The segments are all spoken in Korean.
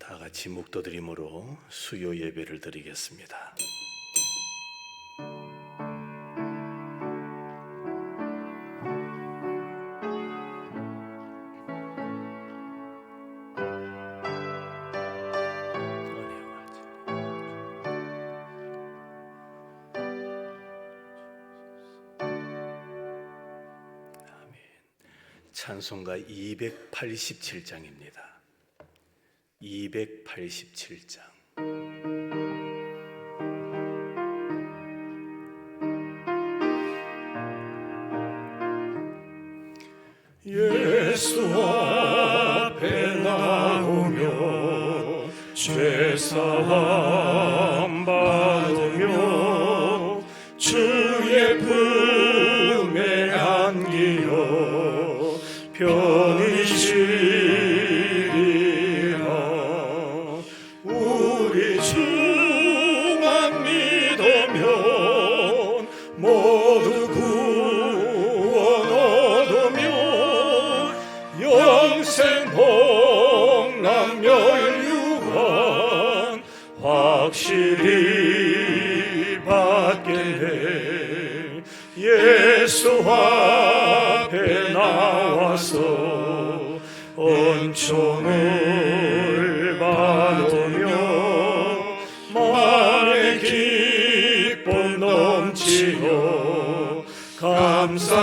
다 같이 묵도드림으로 수요 예배를 드리겠습니다. 찬송가 287장입니다. 287장. 예수 앞에 나오며 죄사함 받으며 주의 품에 안기어 편히 쉬리라. 우리 주만 믿으면 모두 구원 얻으며 영생 복락 멸류관 확실히 받겠네. 예수 앞에 나와서 은총을 받으며 마음의 기쁨 넘치어 감사하리라.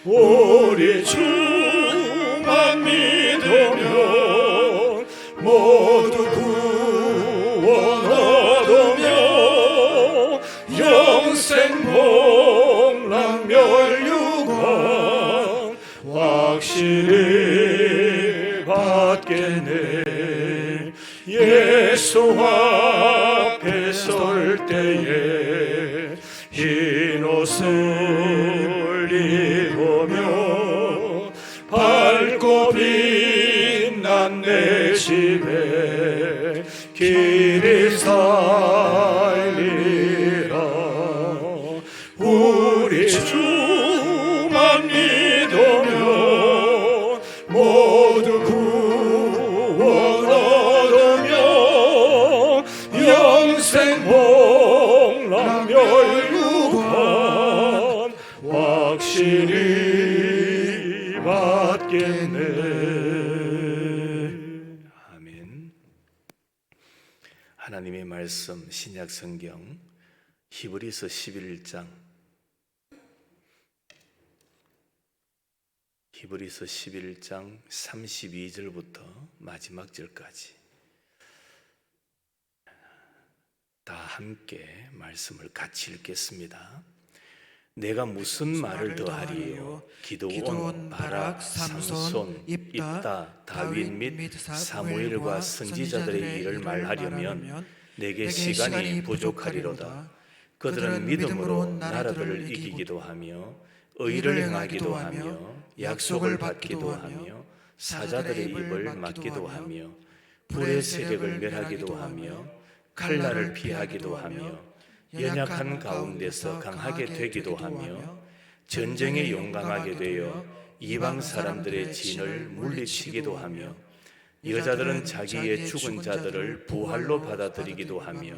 우리 주만 믿으면 모두 구원 얻으며 영생 복락 멸류관 확실히 받겠네. 예수 앞에 설 때에 흰 옷을 입으며 밝고 빛난 내 집에 길이 살리라. 우리 주만 믿으면 모두 구원 얻으며 영생 복락 멸류관 확실히 받겠네. 아멘. 하나님의 말씀 신약 성경 히브리서 11장 히브리서 11장 32절부터 마지막 절까지 다 함께 말씀을 같이 읽겠습니다. 내가 무슨 말을 더하리요? 기드온, 바락, 삼손, 입다, 다윗 및 사무엘과 선지자들의 일을 말하려면 내게 시간이 부족하리로다. 그들은 믿음으로 나라들을 이기기도 하며 의를 행하기도 하며 약속을 받기도 하며 사자들의 입을 막기도 하며 불의 세력을 멸하기도 하며 칼날을 피하기도 하며 연약한 가운데서 강하게 되기도 하며 전쟁에 용감하게 되어 이방 사람들의 진을 물리치기도 하며 여자들은 자기의 죽은 자들을 부활로 받아들이기도 하며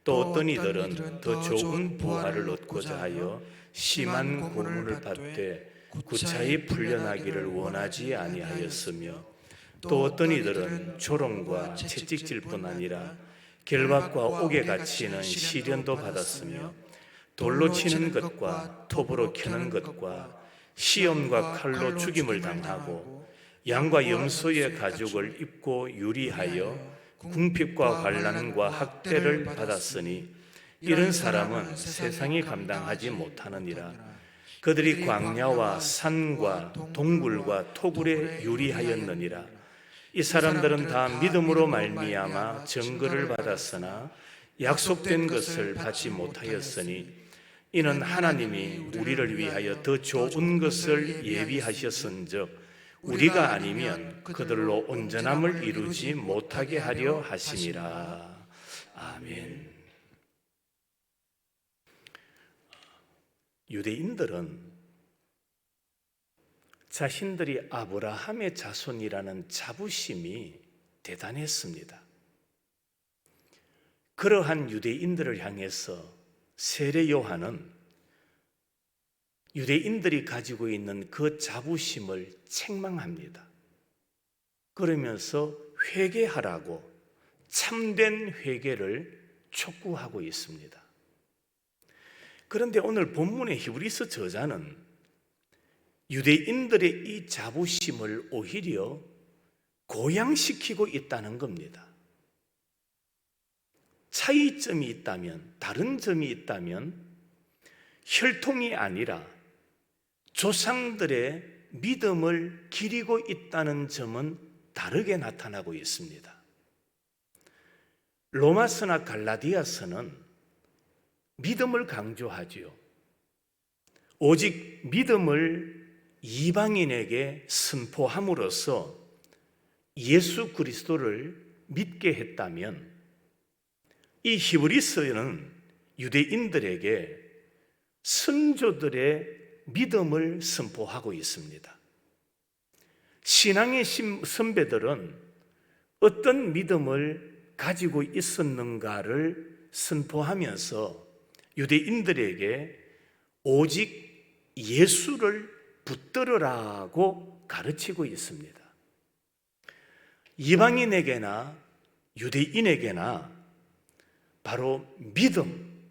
또 어떤 이들은 더 좋은 부활을 얻고자 하여 심한 고문을 받되 구차히 풀려나기를 원하지 아니하였으며 또 어떤 이들은 조롱과 채찍질 뿐 아니라 결박과 옥에 갇히는 시련도 받았으며 돌로 치는 것과 톱으로 켜는 것과 시험과 칼로 죽임을 당하고 양과 염소의 가죽을 입고 유리하여 궁핍과 환난과 학대를 받았으니 이런 사람은 세상이 감당하지 못하느니라. 그들이 광야와 산과 동굴과 토굴에 유리하였느니라. 이 사람들은 다 믿음으로 말미암아 증거를 받았으나 약속된 것을 받지 못하였으니 이는 하나님이 우리를 위하여 더 좋은 것을 예비하셨은즉 우리가 아니면 그들로 온전함을 이루지 못하게 하려 하심이라. 아멘. 유대인들은 자신들이 아브라함의 자손이라는 자부심이 대단했습니다. 그러한 유대인들을 향해서 세례 요한은 유대인들이 가지고 있는 그 자부심을 책망합니다. 그러면서 회개하라고 참된 회개를 촉구하고 있습니다. 그런데 오늘 본문의 히브리서 저자는 유대인들의 이 자부심을 오히려 고양시키고 있다는 겁니다. 차이점이 있다면, 다른 점이 있다면 혈통이 아니라 조상들의 믿음을 기리고 있다는 점은 다르게 나타나고 있습니다. 로마서나 갈라디아서는 믿음을 강조하지요. 오직 믿음을 이방인에게 선포함으로써 예수 그리스도를 믿게 했다면, 이 히브리서는 유대인들에게 선조들의 믿음을 선포하고 있습니다. 신앙의 선배들은 어떤 믿음을 가지고 있었는가를 선포하면서 유대인들에게 오직 예수를 붙들으라고 가르치고 있습니다. 이방인에게나 유대인에게나 바로 믿음,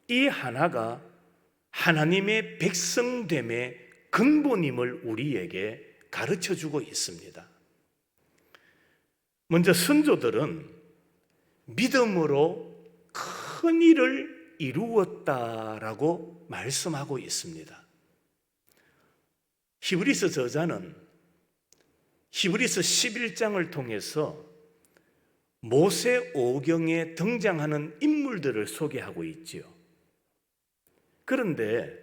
이 하나가 하나님의 백성됨의 근본임을 우리에게 가르쳐주고 있습니다. 먼저 선조들은 믿음으로 큰 일을 이루었다라고 말씀하고 있습니다. 히브리서 저자는 히브리서 11장을 통해서 모세 오경에 등장하는 인물들을 소개하고 있지요. 그런데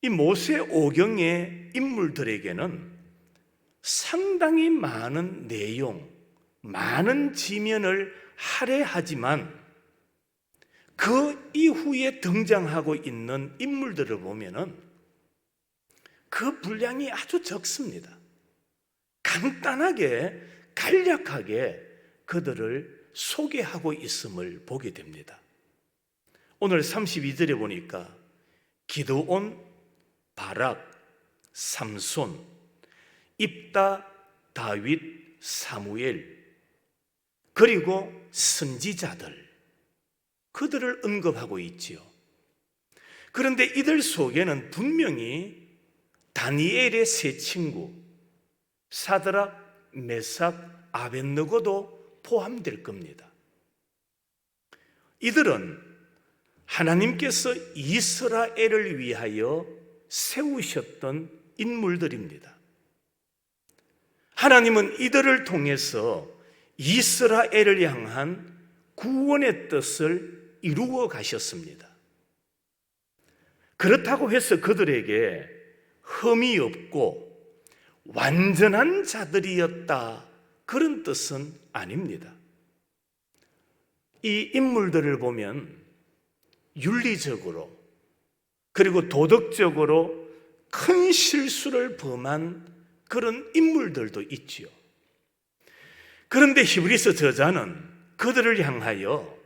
이 모세 오경의 인물들에게는 상당히 많은 내용, 많은 지면을 할애하지만 그 이후에 등장하고 있는 인물들을 보면은 그 분량이 아주 적습니다. 간단하게, 간략하게 그들을 소개하고 있음을 보게 됩니다. 오늘 32절에 보니까 기드온, 바락, 삼손, 입다, 다윗, 사무엘, 그리고 선지자들, 그들을 언급하고 있지요. 그런데 이들 속에는 분명히 다니엘의 세 친구 사드락, 메삭, 아벳느고도 포함될 겁니다. 이들은 하나님께서 이스라엘을 위하여 세우셨던 인물들입니다. 하나님은 이들을 통해서 이스라엘을 향한 구원의 뜻을 이루어 가셨습니다. 그렇다고 해서 그들에게 흠이 없고 완전한 자들이었다, 그런 뜻은 아닙니다. 이 인물들을 보면 윤리적으로 그리고 도덕적으로 큰 실수를 범한 그런 인물들도 있지요. 그런데 히브리서 저자는 그들을 향하여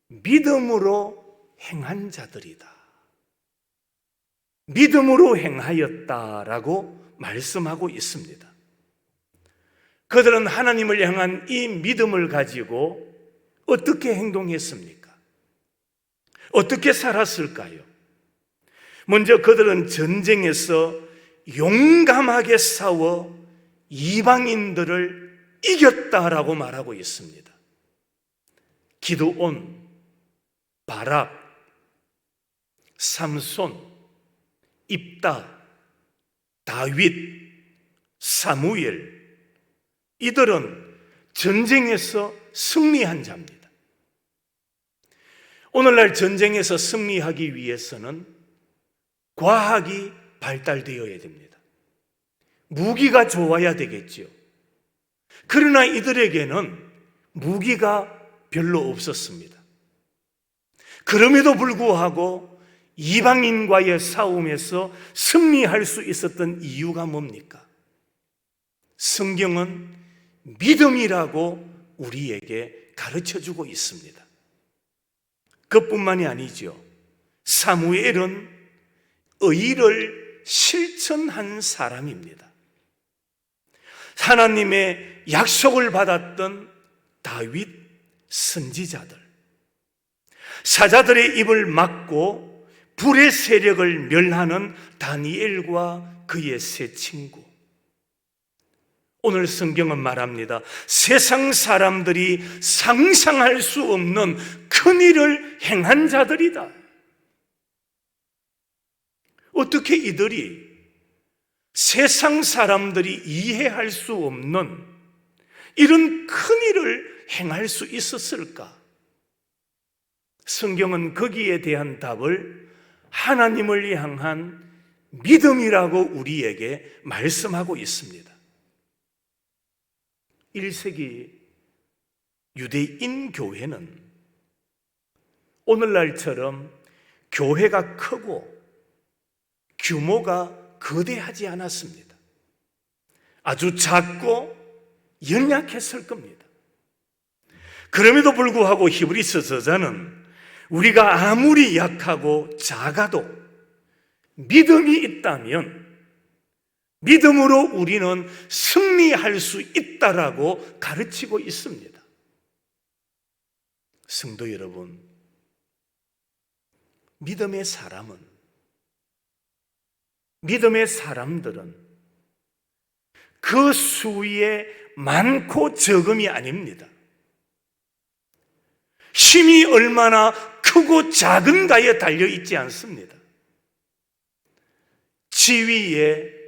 믿음으로 행한 자들이다, 믿음으로 행하였다라고 말씀하고 있습니다. 그들은 하나님을 향한 이 믿음을 가지고 어떻게 행동했습니까? 어떻게 살았을까요? 먼저 그들은 전쟁에서 용감하게 싸워 이방인들을 이겼다라고 말하고 있습니다. 기드온, 바락, 삼손, 입다, 다윗, 사무엘, 이들은 전쟁에서 승리한 자입니다. 오늘날 전쟁에서 승리하기 위해서는 과학이 발달되어야 됩니다. 무기가 좋아야 되겠지요. 그러나 이들에게는 무기가 별로 없었습니다. 그럼에도 불구하고 이방인과의 싸움에서 승리할 수 있었던 이유가 뭡니까? 성경은 믿음이라고 우리에게 가르쳐주고 있습니다. 그뿐만이 아니죠. 사무엘은 의를 실천한 사람입니다. 하나님의 약속을 받았던 다윗 선지자들, 사자들의 입을 막고 불의 세력을 멸하는 다니엘과 그의 세 친구. 오늘 성경은 말합니다. 세상 사람들이 상상할 수 없는 큰 일을 행한 자들이다. 어떻게 이들이 세상 사람들이 이해할 수 없는 이런 큰 일을 행할 수 있었을까? 성경은 거기에 대한 답을 하나님을 향한 믿음이라고 우리에게 말씀하고 있습니다. 1세기 유대인 교회는 오늘날처럼 교회가 크고 규모가 거대하지 않았습니다. 아주 작고 연약했을 겁니다. 그럼에도 불구하고 히브리서 저자는 우리가 아무리 약하고 작아도 믿음이 있다면 믿음으로 우리는 승리할 수 있다라고 가르치고 있습니다. 성도 여러분, 믿음의 사람들은 그 수에 많고 적음이 아닙니다. 힘이 얼마나 크고 작은가에 달려있지 않습니다. 지위에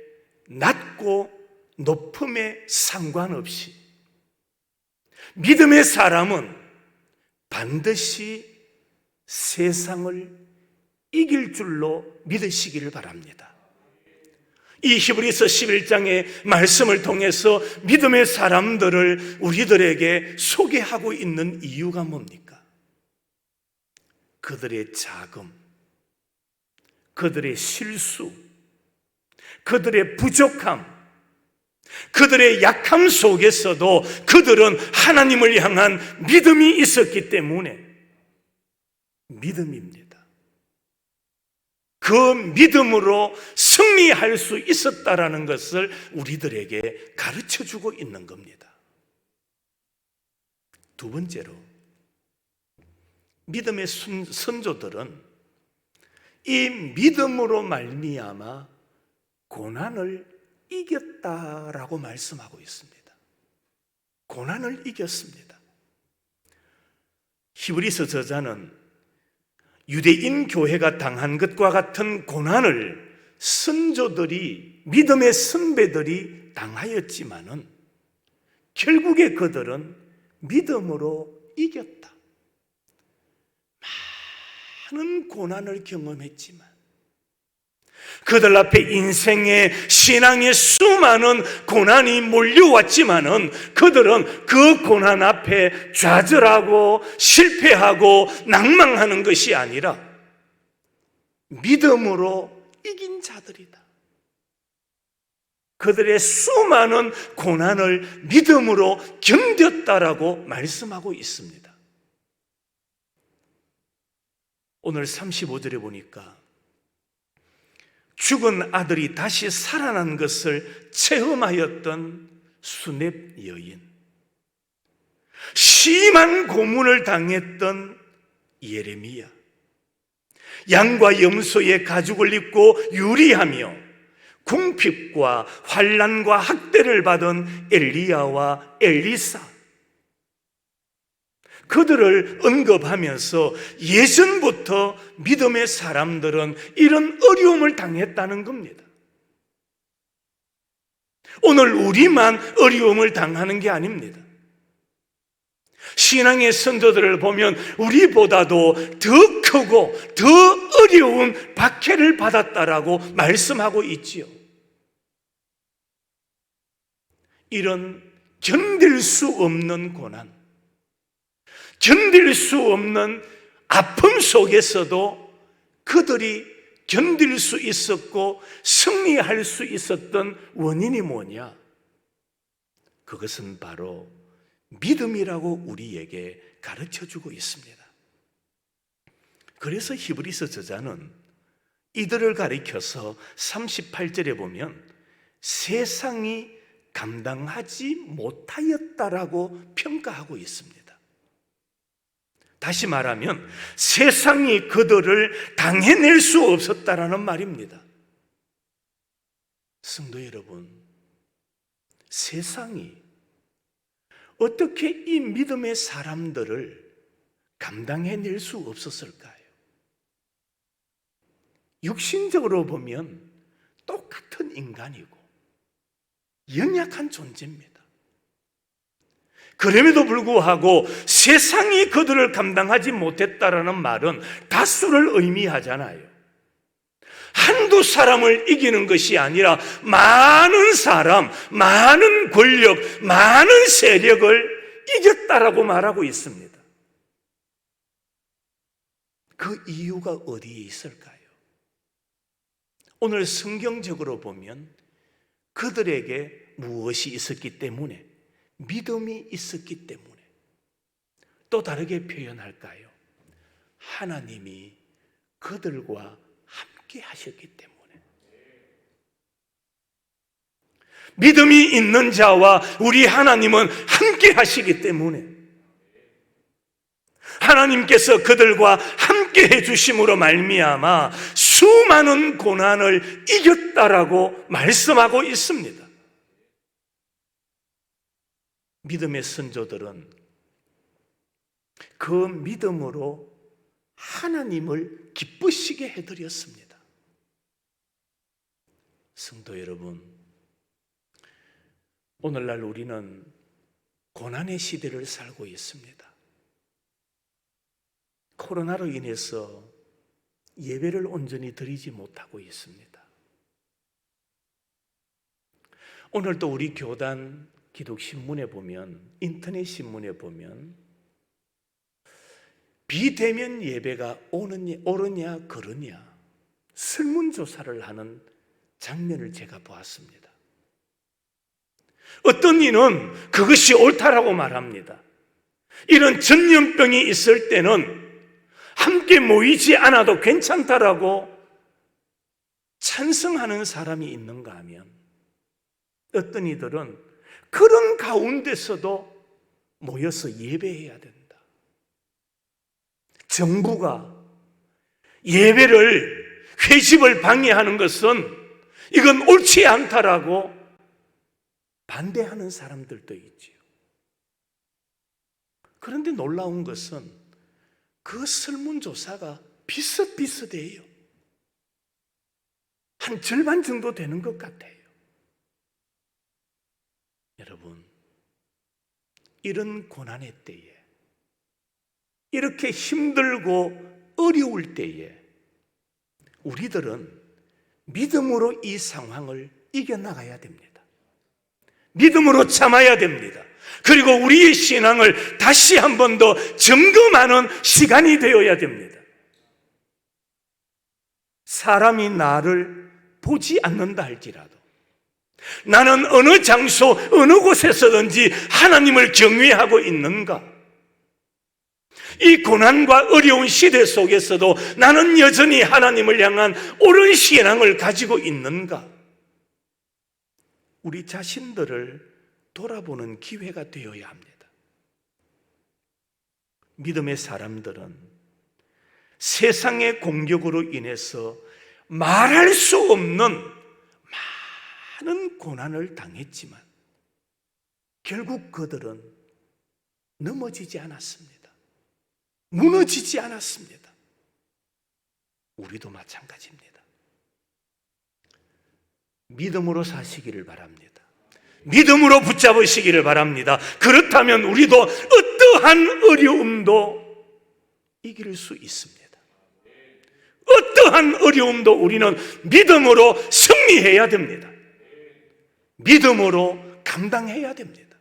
낮고 높음에 상관없이 믿음의 사람은 반드시 세상을 이길 줄로 믿으시기를 바랍니다. 이 히브리서 11장의 말씀을 통해서 믿음의 사람들을 우리들에게 소개하고 있는 이유가 뭡니까? 그들의 자금, 그들의 실수, 그들의 부족함, 그들의 약함 속에서도 그들은 하나님을 향한 믿음이 있었기 때문에 믿음입니다. 그 믿음으로 승리할 수 있었다라는 것을 우리들에게 가르쳐주고 있는 겁니다. 두 번째로, 믿음의 선조들은 이 믿음으로 말미암아 고난을 이겼다라고 말씀하고 있습니다. 고난을 이겼습니다. 히브리서 저자는 유대인 교회가 당한 것과 같은 고난을 선조들이, 믿음의 선배들이 당하였지만은 결국에 그들은 믿음으로 이겼다. 많은 고난을 경험했지만, 그들 앞에 인생의, 신앙의 수많은 고난이 몰려왔지만은 그들은 그 고난 앞에 좌절하고 실패하고 낭망하는 것이 아니라 믿음으로 이긴 자들이다. 그들의 수많은 고난을 믿음으로 견뎠다라고 말씀하고 있습니다. 오늘 35절에 보니까 죽은 아들이 다시 살아난 것을 체험하였던 수렙 여인, 심한 고문을 당했던 예레미야, 양과 염소의 가죽을 입고 유리하며 궁핍과 환난과 학대를 받은 엘리야와 엘리사, 그들을 언급하면서 예전부터 믿음의 사람들은 이런 어려움을 당했다는 겁니다. 오늘 우리만 어려움을 당하는 게 아닙니다. 신앙의 선조들을 보면 우리보다도 더 크고 더 어려운 박해를 받았다라고 말씀하고 있지요. 이런 견딜 수 없는 고난, 견딜 수 없는 아픔 속에서도 그들이 견딜 수 있었고 승리할 수 있었던 원인이 뭐냐? 그것은 바로 믿음이라고 우리에게 가르쳐주고 있습니다. 그래서 히브리서 저자는 이들을 가리켜서 38절에 보면 세상이 감당하지 못하였다라고 평가하고 있습니다. 다시 말하면 세상이 그들을 당해낼 수 없었다라는 말입니다. 성도 여러분, 세상이 어떻게 이 믿음의 사람들을 감당해낼 수 없었을까요? 육신적으로 보면 똑같은 인간이고 연약한 존재입니다. 그럼에도 불구하고 세상이 그들을 감당하지 못했다라는 말은 다수를 의미하잖아요. 한두 사람을 이기는 것이 아니라 많은 사람, 많은 권력, 많은 세력을 이겼다라고 말하고 있습니다. 그 이유가 어디에 있을까요? 오늘 성경적으로 보면 그들에게 무엇이 있었기 때문에? 믿음이 있었기 때문에. 또 다르게 표현할까요? 하나님이 그들과 함께 하셨기 때문에. 믿음이 있는 자와 우리 하나님은 함께 하시기 때문에 하나님께서 그들과 함께 해주심으로 말미암아 수많은 고난을 이겼다라고 말씀하고 있습니다. 믿음의 선조들은 그 믿음으로 하나님을 기쁘시게 해드렸습니다. 성도 여러분, 오늘날 우리는 고난의 시대를 살고 있습니다. 코로나로 인해서 예배를 온전히 드리지 못하고 있습니다. 오늘도 우리 교단 기독신문에 보면, 인터넷 신문에 보면 비대면 예배가 옳으냐 그르냐 설문조사를 하는 장면을 제가 보았습니다. 어떤 이는 그것이 옳다라고 말합니다. 이런 전염병이 있을 때는 함께 모이지 않아도 괜찮다라고 찬성하는 사람이 있는가 하면 어떤 이들은 그런 가운데서도 모여서 예배해야 된다. 정부가 예배를 회집을 방해하는 것은 이건 옳지 않다라고 반대하는 사람들도 있지요. 그런데 놀라운 것은 그 설문조사가 비슷비슷해요. 한 절반 정도 되는 것 같아요. 여러분, 이런 고난의 때에, 이렇게 힘들고 어려울 때에 우리들은 믿음으로 이 상황을 이겨나가야 됩니다. 믿음으로 참아야 됩니다. 그리고 우리의 신앙을 다시 한 번 더 점검하는 시간이 되어야 됩니다. 사람이 나를 보지 않는다 할지라도 나는 어느 장소, 어느 곳에서든지 하나님을 경외하고 있는가? 이 고난과 어려운 시대 속에서도 나는 여전히 하나님을 향한 옳은 신앙을 가지고 있는가? 우리 자신들을 돌아보는 기회가 되어야 합니다. 믿음의 사람들은 세상의 공격으로 인해서 말할 수 없는 많은 고난을 당했지만 결국 그들은 넘어지지 않았습니다. 무너지지 않았습니다. 우리도 마찬가지입니다. 믿음으로 사시기를 바랍니다. 믿음으로 붙잡으시기를 바랍니다. 그렇다면 우리도 어떠한 어려움도 이길 수 있습니다. 어떠한 어려움도 우리는 믿음으로 승리해야 됩니다. 믿음으로 감당해야 됩니다.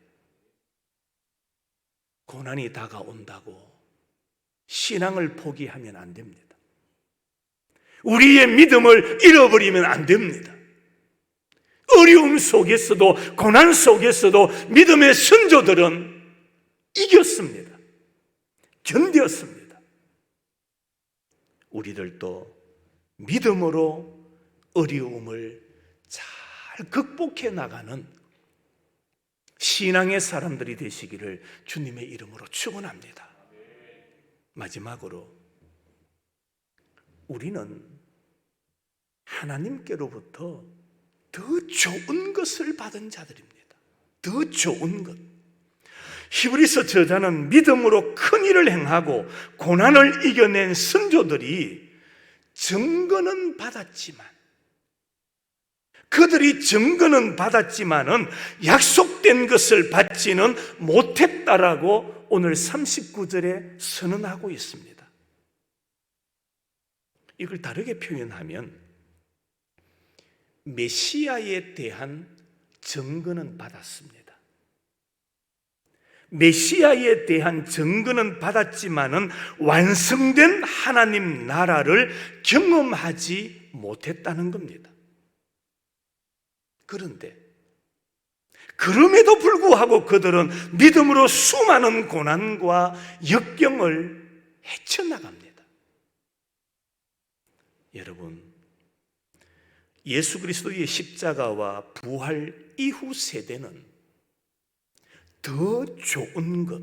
고난이 다가온다고 신앙을 포기하면 안 됩니다. 우리의 믿음을 잃어버리면 안 됩니다. 어려움 속에서도, 고난 속에서도 믿음의 선조들은 이겼습니다. 견뎠습니다. 우리들도 믿음으로 어려움을 잘 극복해 나가는 신앙의 사람들이 되시기를 주님의 이름으로 축원합니다. 마지막으로 우리는 하나님께로부터 더 좋은 것을 받은 자들입니다. 더 좋은 것. 히브리서 저자는 믿음으로 큰 일을 행하고 고난을 이겨낸 선조들이 증거는 받았지만, 그들이 증거는 받았지만은 약속된 것을 받지는 못했다라고 오늘 39절에 선언하고 있습니다. 이걸 다르게 표현하면 메시아에 대한 증거는 받았습니다. 메시아에 대한 증거는 받았지만은 완성된 하나님 나라를 경험하지 못했다는 겁니다. 그런데 그럼에도 불구하고 그들은 믿음으로 수많은 고난과 역경을 헤쳐나갑니다. 여러분, 예수 그리스도의 십자가와 부활 이후 세대는 더 좋은 것,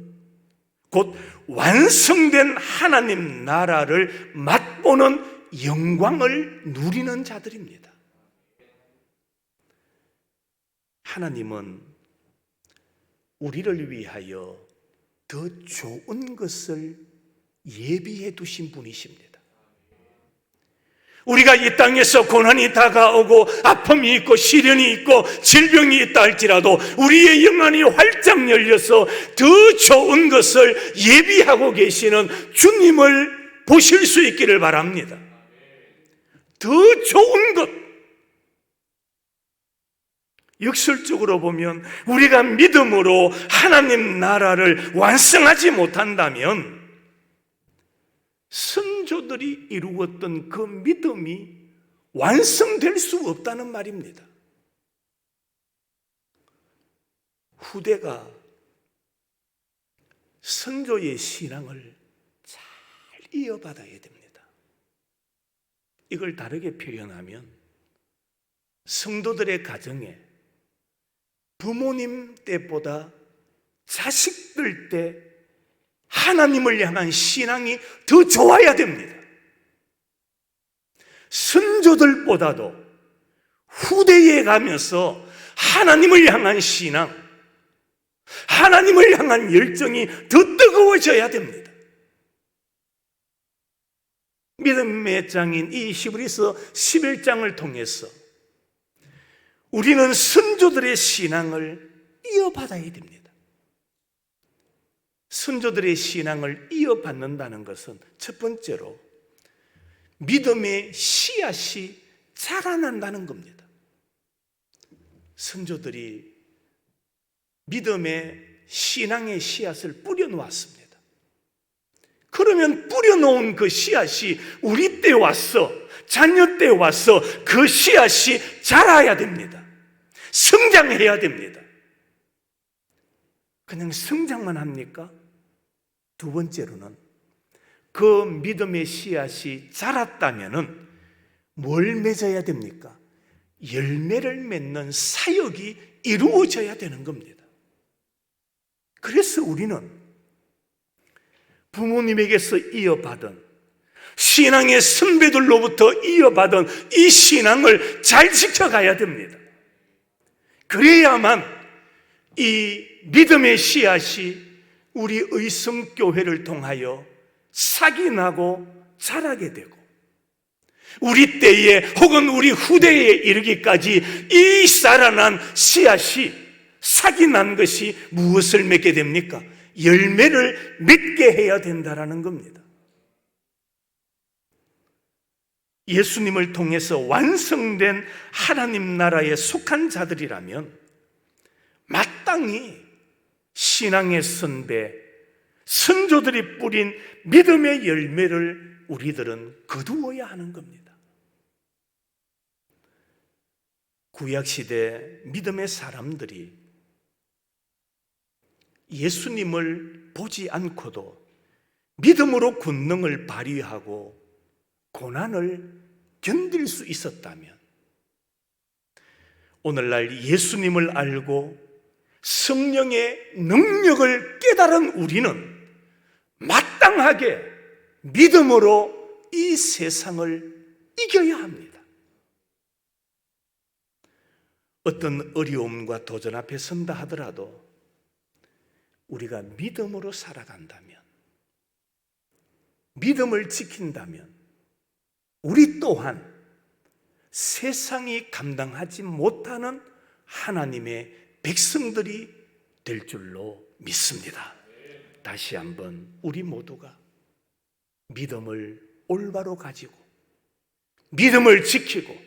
곧 완성된 하나님 나라를 맛보는 영광을 누리는 자들입니다. 하나님은 우리를 위하여 더 좋은 것을 예비해 두신 분이십니다. 우리가 이 땅에서 고난이 다가오고 아픔이 있고 시련이 있고 질병이 있다 할지라도 우리의 영안이 활짝 열려서 더 좋은 것을 예비하고 계시는 주님을 보실 수 있기를 바랍니다. 더 좋은 것. 역설적으로 보면 우리가 믿음으로 하나님 나라를 완성하지 못한다면 선조들이 이루었던 그 믿음이 완성될 수 없다는 말입니다. 후대가 선조의 신앙을 잘 이어받아야 됩니다. 이걸 다르게 표현하면 성도들의 가정에 부모님 때보다 자식들 때 하나님을 향한 신앙이 더 좋아야 됩니다. 선조들보다도 후대에 가면서 하나님을 향한 신앙, 하나님을 향한 열정이 더 뜨거워져야 됩니다. 믿음의 장인 이 히브리서 11장을 통해서 우리는 선조들의 신앙을 이어받아야 됩니다. 선조들의 신앙을 이어받는다는 것은 첫 번째로 믿음의 씨앗이 자라난다는 겁니다. 선조들이 믿음의 신앙의 씨앗을 뿌려놓았습니다. 그러면 뿌려놓은 그 씨앗이 우리 때 와서, 자녀 때 와서 그 씨앗이 자라야 됩니다. 성장해야 됩니다. 그냥 성장만 합니까? 두 번째로는 그 믿음의 씨앗이 자랐다면은 뭘 맺어야 됩니까? 열매를 맺는 사역이 이루어져야 되는 겁니다. 그래서 우리는 부모님에게서 이어받은 신앙의 선배들로부터 이어받은 이 신앙을 잘 지켜가야 됩니다. 그래야만 이 믿음의 씨앗이 우리 의성교회를 통하여 싹이 나고 자라게 되고 우리 때에 혹은 우리 후대에 이르기까지 이 자라난 씨앗이 싹이 난 것이 무엇을 맺게 됩니까? 열매를 맺게 해야 된다라는 겁니다. 예수님을 통해서 완성된 하나님 나라에 속한 자들이라면 마땅히 신앙의 선배, 선조들이 뿌린 믿음의 열매를 우리들은 거두어야 하는 겁니다. 구약시대 믿음의 사람들이 예수님을 보지 않고도 믿음으로 권능을 발휘하고 고난을 견딜 수 있었다면, 오늘날 예수님을 알고 성령의 능력을 깨달은 우리는 마땅하게 믿음으로 이 세상을 이겨야 합니다. 어떤 어려움과 도전 앞에 선다 하더라도 우리가 믿음으로 살아간다면, 믿음을 지킨다면 우리 또한 세상이 감당하지 못하는 하나님의 백성들이 될 줄로 믿습니다. 다시 한번 우리 모두가 믿음을 올바로 가지고 믿음을 지키고,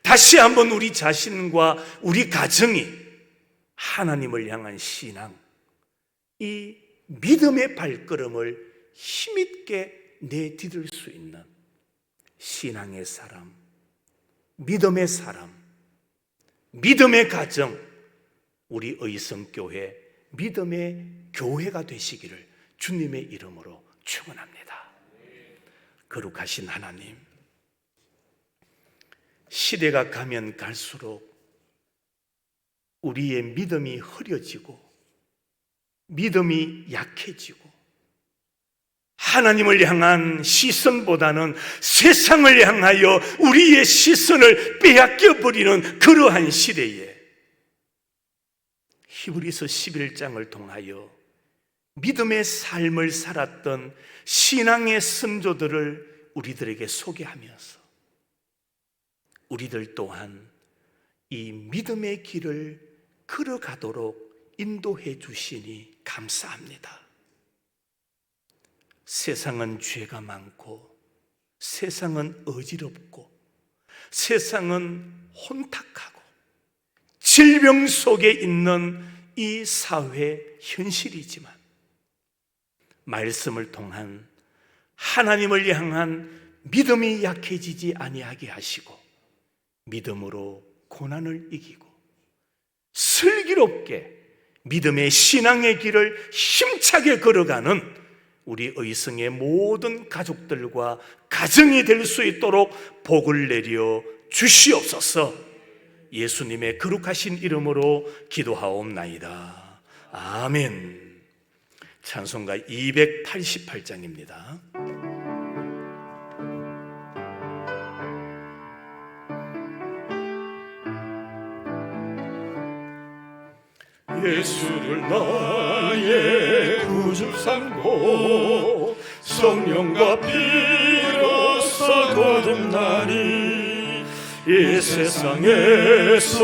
다시 한번 우리 자신과 우리 가정이 하나님을 향한 신앙, 이 믿음의 발걸음을 힘있게 내디딜 수 있는 신앙의 사람, 믿음의 사람, 믿음의 가정, 우리 의성교회 믿음의 교회가 되시기를 주님의 이름으로 축원합니다. 거룩하신 하나님, 시대가 가면 갈수록 우리의 믿음이 흐려지고 믿음이 약해지고 하나님을 향한 시선보다는 세상을 향하여 우리의 시선을 빼앗겨 버리는 그러한 시대에 히브리서 11장을 통하여 믿음의 삶을 살았던 신앙의 선조들을 우리들에게 소개하면서 우리들 또한 이 믿음의 길을 걸어가도록 인도해 주시니 감사합니다. 세상은 죄가 많고, 세상은 어지럽고, 세상은 혼탁하고, 질병 속에 있는 이 사회 현실이지만 말씀을 통한 하나님을 향한 믿음이 약해지지 아니하게 하시고 믿음으로 고난을 이기고 슬기롭게 믿음의 신앙의 길을 힘차게 걸어가는 우리 의성의 모든 가족들과 가정이 될 수 있도록 복을 내려 주시옵소서. 예수님의 거룩하신 이름으로 기도하옵나이다. 아멘. 찬송가 288장입니다. 예수를 나의 구주 삼고 성령과 피로써 거듭나니 이 세상에서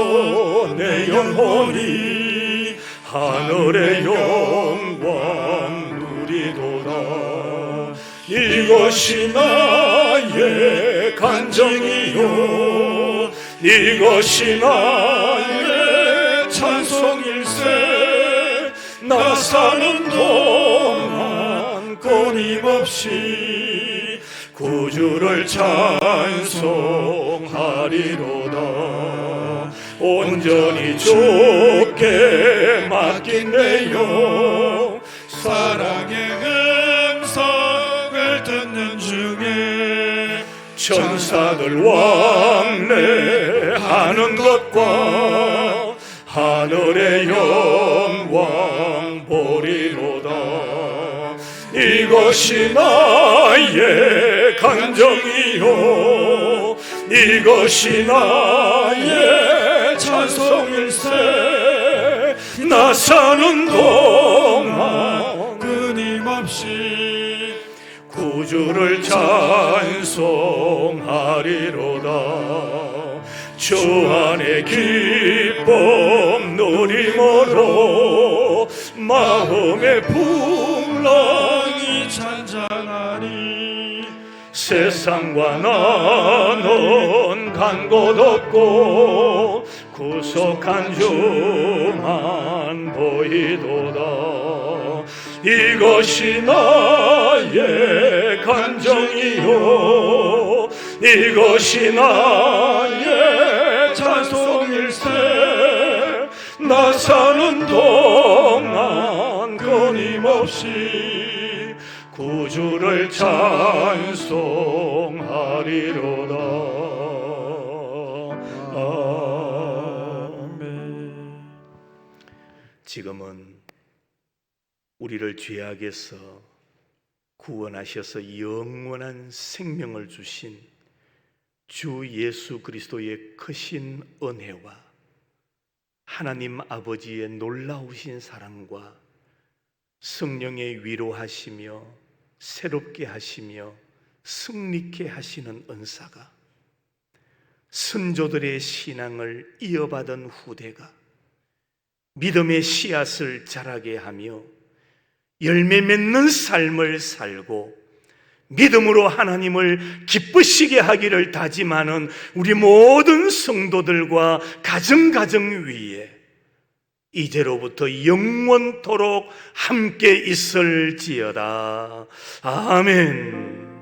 내 영혼이 하늘의 영광 누리도다. 이것이 나의 간증이요 이것이 나의 찬송일세. 나 사는 동안 끊임없이 구주를 찬송하리로다. 온전히 주께 맡긴 내 영 사랑의 음성을 듣는 중에 천사들 왕래하는 것과 하늘의 영광 보리로다. 이것이 나의 간정이요 이것이 나의 찬송일세. 나 사는 동안 끊임없이 구주를 찬송하리로다. 주 안에 기쁨 누림으로 마음의 풍랑이 잔잔하니 세상과 나는 간 곳 없고 구속한 주만 보이도다. 이것이 나의 간정이요 이것이 나의 찬송 내가 사는 동안 끊임없이 구주를 찬송하리로다. 아멘. 지금은 우리를 죄악에서 구원하셔서 영원한 생명을 주신 주 예수 그리스도의 크신 은혜와 하나님 아버지의 놀라우신 사랑과 성령의 위로하시며 새롭게 하시며 승리케 하시는 은사가 선조들의 신앙을 이어받은 후대가 믿음의 씨앗을 자라게 하며 열매 맺는 삶을 살고 믿음으로 하나님을 기쁘시게 하기를 다짐하는 우리 모든 성도들과 가정 위에 이제로부터 영원토록 함께 있을지어다. 아멘.